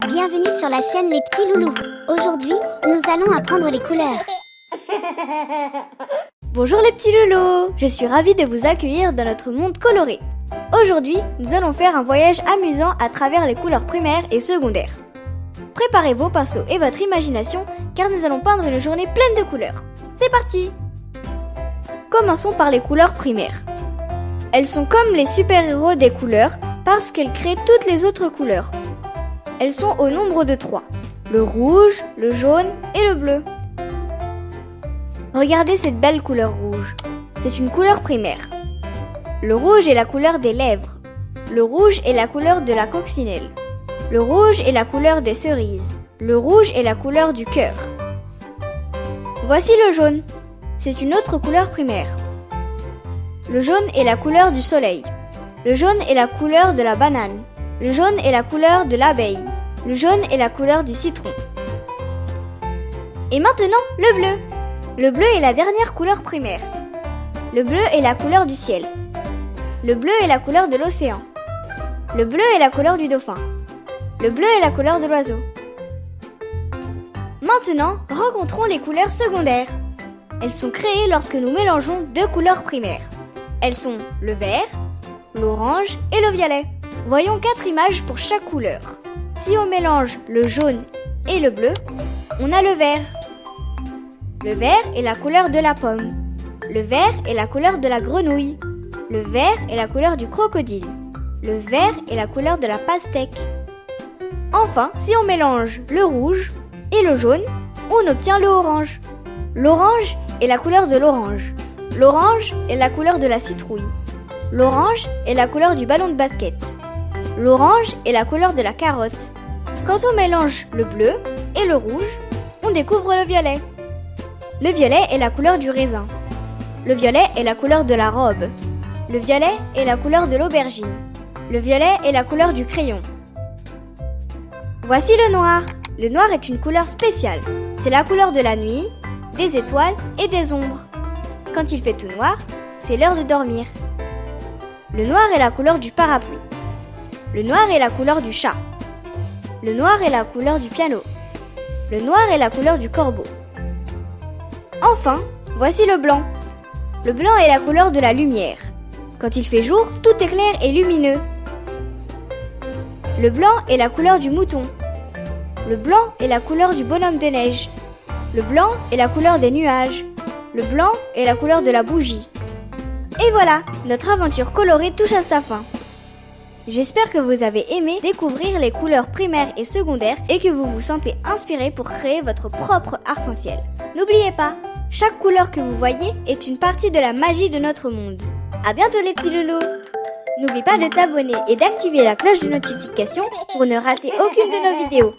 Bienvenue sur la chaîne Les Petits Loulous. Aujourd'hui, nous allons apprendre les couleurs. Bonjour les petits loulous, je suis ravie de vous accueillir dans notre monde coloré. Aujourd'hui, nous allons faire un voyage amusant à travers les couleurs primaires et secondaires. Préparez vos pinceaux et votre imagination car nous allons peindre une journée pleine de couleurs. C'est parti! Commençons par les couleurs primaires. Elles sont comme les super-héros des couleurs parce qu'elles créent toutes les autres couleurs. Elles sont au nombre de 3, le rouge, le jaune et le bleu. Regardez cette belle couleur rouge, c'est une couleur primaire. Le rouge est la couleur des lèvres, le rouge est la couleur de la coccinelle, le rouge est la couleur des cerises, le rouge est la couleur du cœur. Voici le jaune, c'est une autre couleur primaire. Le jaune est la couleur du soleil, le jaune est la couleur de la banane, le jaune est la couleur de l'abeille, le jaune est la couleur du citron. Et maintenant, le bleu. Le bleu est la dernière couleur primaire. Le bleu est la couleur du ciel. Le bleu est la couleur de l'océan. Le bleu est la couleur du dauphin. Le bleu est la couleur de l'oiseau. Maintenant, rencontrons les couleurs secondaires. Elles sont créées lorsque nous mélangeons deux couleurs primaires. Elles sont le vert, l'orange et le violet. Voyons 4 images pour chaque couleur. Si on mélange le jaune et le bleu, on a le vert. Le vert est la couleur de la pomme. Le vert est la couleur de la grenouille. Le vert est la couleur du crocodile. Le vert est la couleur de la pastèque. Enfin, si on mélange le rouge et le jaune, on obtient le orange. L'orange est la couleur de l'orange. L'orange est la couleur de la citrouille. L'orange est la couleur du ballon de basket. L'orange est la couleur de la carotte. Quand on mélange le bleu et le rouge, on découvre le violet. Le violet est la couleur du raisin. Le violet est la couleur de la robe. Le violet est la couleur de l'aubergine. Le violet est la couleur du crayon. Voici le noir. Le noir est une couleur spéciale. C'est la couleur de la nuit, des étoiles et des ombres. Quand il fait tout noir, c'est l'heure de dormir. Le noir est la couleur du parapluie. Le noir est la couleur du chat. Le noir est la couleur du piano. Le noir est la couleur du corbeau. Enfin, voici le blanc. Le blanc est la couleur de la lumière. Quand il fait jour, tout est clair et lumineux. Le blanc est la couleur du mouton. Le blanc est la couleur du bonhomme de neige. Le blanc est la couleur des nuages. Le blanc est la couleur de la bougie. Et voilà, notre aventure colorée touche à sa fin. J'espère que vous avez aimé découvrir les couleurs primaires et secondaires et que vous vous sentez inspiré pour créer votre propre arc-en-ciel. N'oubliez pas, chaque couleur que vous voyez est une partie de la magie de notre monde. À bientôt les petits loulous! N'oublie pas de t'abonner et d'activer la cloche de notification pour ne rater aucune de nos vidéos.